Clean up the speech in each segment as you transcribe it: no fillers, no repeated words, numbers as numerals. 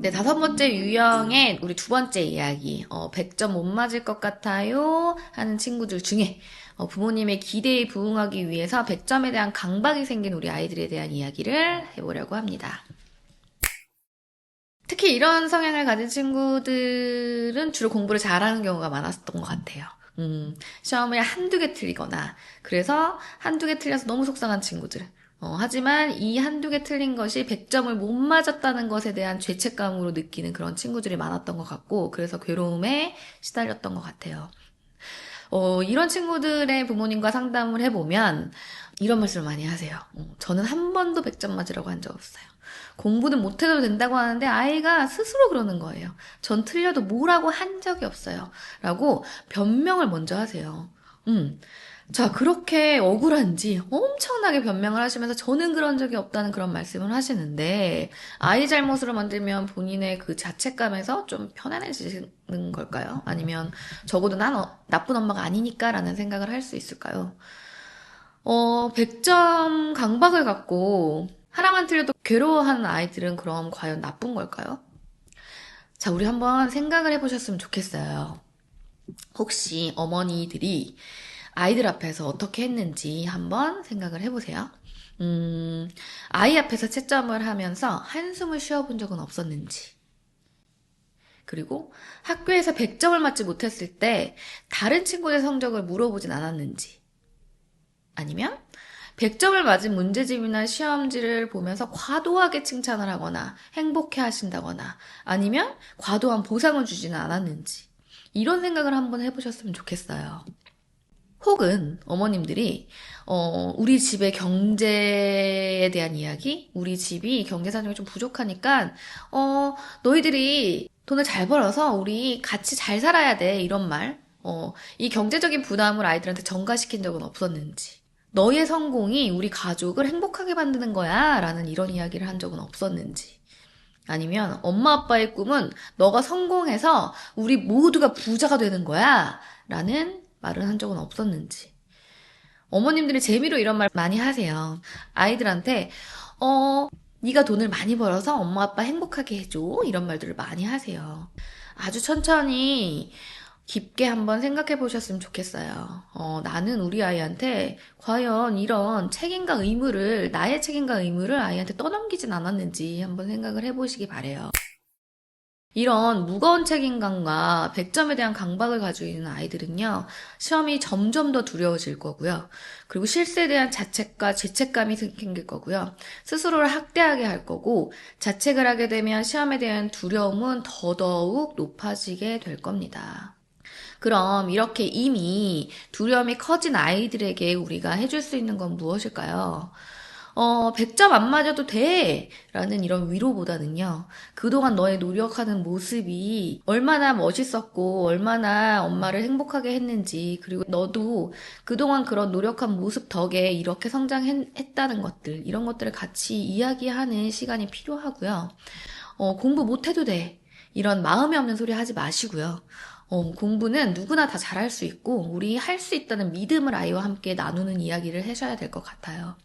네, 5번째 유형의 우리 2번째 이야기. 100점 못 맞을 것 같아요 하는 친구들 중에 부모님의 기대에 부응하기 위해서 100점에 대한 강박이 생긴 우리 아이들에 대한 이야기를 해보려고 합니다. 특히 이런 성향을 가진 친구들은 주로 공부를 잘하는 경우가 많았던 것 같아요. 시험을 한두 개 틀리거나, 그래서 한두 개 틀려서 너무 속상한 친구들. 하지만 이 한두 개 틀린 것이 100점을 못 맞았다는 것에 대한 죄책감으로 느끼는 그런 친구들이 많았던 것 같고, 그래서 괴로움에 시달렸던 것 같아요. 이런 친구들의 부모님과 상담을 해보면 이런 말씀을 많이 하세요. 저는 한 번도 100점 맞으라고 한 적 없어요. 공부는 못해도 된다고 하는데 아이가 스스로 그러는 거예요. 전 틀려도 뭐라고 한 적이 없어요. 라고 변명을 먼저 하세요. 자, 그렇게 억울한지 엄청나게 변명을 하시면서 저는 그런 적이 없다는 그런 말씀을 하시는데, 아이 잘못으로 만들면 본인의 그 자책감에서 좀 편안해지는 걸까요? 아니면 적어도 난 나쁜 엄마가 아니니까 라는 생각을 할 수 있을까요? 100점 강박을 갖고 하나만 틀려도 괴로워하는 아이들은 그럼 과연 나쁜 걸까요? 자, 우리 한번 생각을 해보셨으면 좋겠어요. 혹시 어머니들이 아이들 앞에서 어떻게 했는지 한번 생각을 해보세요. 아이 앞에서 채점을 하면서 한숨을 쉬어본 적은 없었는지, 그리고 학교에서 100점을 맞지 못했을 때 다른 친구들 성적을 물어보진 않았는지, 아니면 100점을 맞은 문제집이나 시험지를 보면서 과도하게 칭찬을 하거나 행복해 하신다거나 아니면 과도한 보상을 주지는 않았는지, 이런 생각을 한번 해보셨으면 좋겠어요. 혹은 어머님들이 우리 집의 경제에 대한 이야기, 우리 집이 경제 사정이 좀 부족하니까 너희들이 돈을 잘 벌어서 우리 같이 잘 살아야 돼, 이런 말. 이 경제적인 부담을 아이들한테 전가시킨 적은 없었는지, 너의 성공이 우리 가족을 행복하게 만드는 거야 라는 이런 이야기를 한 적은 없었는지, 아니면 엄마 아빠의 꿈은 너가 성공해서 우리 모두가 부자가 되는 거야 라는 말을 한 적은 없었는지. 어머님들이 재미로 이런 말 많이 하세요. 아이들한테 네가 돈을 많이 벌어서 엄마 아빠 행복하게 해줘, 이런 말들을 많이 하세요. 아주 천천히 깊게 한번 생각해 보셨으면 좋겠어요. 나는 우리 아이한테 과연 이런 책임과 의무를, 나의 책임과 의무를 아이한테 떠넘기진 않았는지 한번 생각을 해보시기 바래요. 이런 무거운 책임감과 100점에 대한 강박을 가지고 있는 아이들은요, 시험이 점점 더 두려워질 거고요. 그리고 실수에 대한 자책과 죄책감이 생길 거고요. 스스로를 학대하게 할 거고, 자책을 하게 되면 시험에 대한 두려움은 더더욱 높아지게 될 겁니다. 그럼 이렇게 이미 두려움이 커진 아이들에게 우리가 해줄 수 있는 건 무엇일까요? 100점 안 맞아도 돼! 라는 이런 위로보다는요, 그동안 너의 노력하는 모습이 얼마나 멋있었고, 얼마나 엄마를 행복하게 했는지, 그리고 너도 그동안 그런 노력한 모습 덕에 이렇게 성장했다는 것들, 이런 것들을 같이 이야기하는 시간이 필요하고요. 공부 못해도 돼. 이런 마음이 없는 소리 하지 마시고요. 공부는 누구나 다 잘할 수 있고, 우리 할 수 있다는 믿음을 아이와 함께 나누는 이야기를 하셔야 될 것 같아요.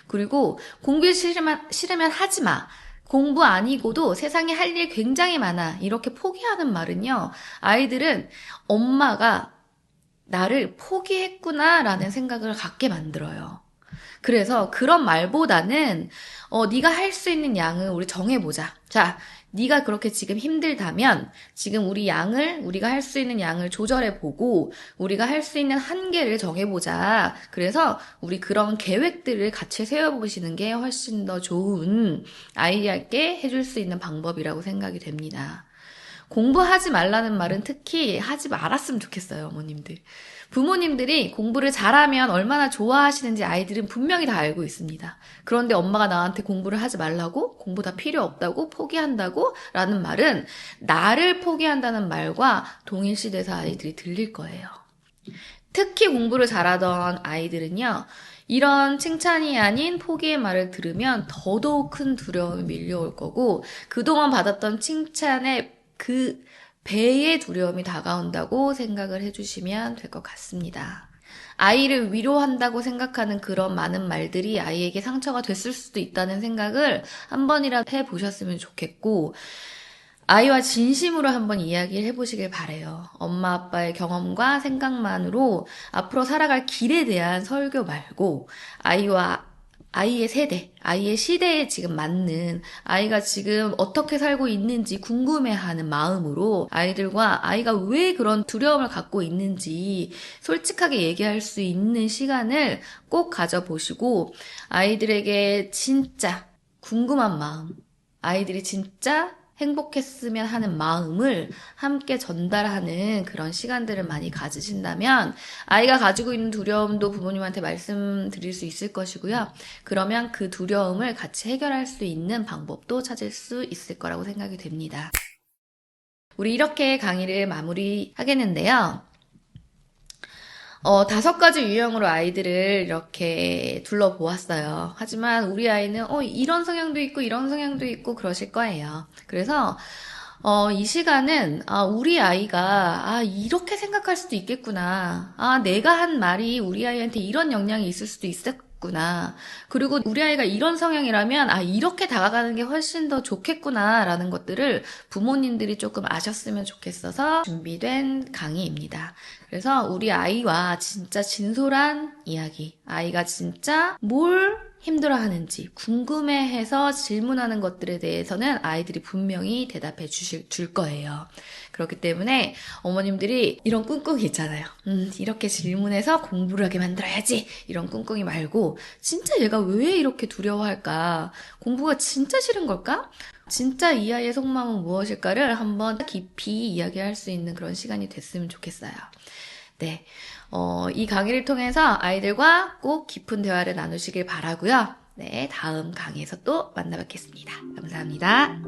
그리고 공부 싫으면 하지 마. 공부 아니고도 세상에 할 일 굉장히 많아. 이렇게 포기하는 말은요, 아이들은 엄마가 나를 포기했구나라는 생각을 갖게 만들어요. 그래서 그런 말보다는 네가 할 수 있는 양을 우리 정해보자. 자, 네가 그렇게 지금 힘들다면 지금 우리가 할 수 있는 양을 조절해보고 우리가 할 수 있는 한계를 정해보자. 그래서 우리 그런 계획들을 같이 세워보시는 게 훨씬 더 좋은 아이에게 해줄 수 있는 방법이라고 생각이 됩니다. 공부하지 말라는 말은 특히 하지 말았으면 좋겠어요, 어머님들. 부모님들이 공부를 잘하면 얼마나 좋아하시는지 아이들은 분명히 다 알고 있습니다. 그런데 엄마가 나한테 공부를 하지 말라고, 공부 다 필요 없다고, 포기한다고 라는 말은 나를 포기한다는 말과 동일시돼서 아이들이 들릴 거예요. 특히 공부를 잘하던 아이들은요, 이런 칭찬이 아닌 포기의 말을 들으면 더더욱 큰 두려움이 밀려올 거고, 그동안 받았던 칭찬에 그 배의 두려움이 다가온다고 생각을 해주시면 될 것 같습니다. 아이를 위로한다고 생각하는 그런 많은 말들이 아이에게 상처가 됐을 수도 있다는 생각을 한 번이라도 해보셨으면 좋겠고, 아이와 진심으로 한번 이야기를 해보시길 바래요. 엄마 아빠의 경험과 생각만으로 앞으로 살아갈 길에 대한 설교 말고 아이와 아이의 세대, 아이의 시대에 지금 맞는 아이가 지금 어떻게 살고 있는지 궁금해하는 마음으로 아이들과 아이가 왜 그런 두려움을 갖고 있는지 솔직하게 얘기할 수 있는 시간을 꼭 가져보시고 아이들에게 진짜 궁금한 마음, 아이들이 진짜 행복했으면 하는 마음을 함께 전달하는 그런 시간들을 많이 가지신다면 아이가 가지고 있는 두려움도 부모님한테 말씀드릴 수 있을 것이고요. 그러면 그 두려움을 같이 해결할 수 있는 방법도 찾을 수 있을 거라고 생각이 됩니다. 우리 이렇게 강의를 마무리하겠는데요. 5가지 유형으로 아이들을 이렇게 둘러보았어요. 하지만 우리 아이는, 이런 성향도 있고, 이런 성향도 있고, 그러실 거예요. 그래서, 이 시간은, 우리 아이가, 이렇게 생각할 수도 있겠구나. 내가 한 말이 우리 아이한테 이런 영향이 있을 수도 있었구나. 그리고 우리 아이가 이런 성향이라면, 이렇게 다가가는 게 훨씬 더 좋겠구나. 라는 것들을 부모님들이 조금 아셨으면 좋겠어서 준비된 강의입니다. 그래서 우리 아이와 진짜 진솔한 이야기, 아이가 진짜 뭘 힘들어하는지 궁금해해서 질문하는 것들에 대해서는 아이들이 분명히 대답해 줄 거예요. 그렇기 때문에 어머님들이 이런 꿍꿍이 있잖아요. 이렇게 질문해서 공부를 하게 만들어야지. 이런 꿍꿍이 말고 진짜 얘가 왜 이렇게 두려워할까? 공부가 진짜 싫은 걸까? 진짜 이 아이의 속마음은 무엇일까를 한번 깊이 이야기할 수 있는 그런 시간이 됐으면 좋겠어요. 네. 이 강의를 통해서 아이들과 꼭 깊은 대화를 나누시길 바라고요. 네, 다음 강의에서 또 만나 뵙겠습니다. 감사합니다.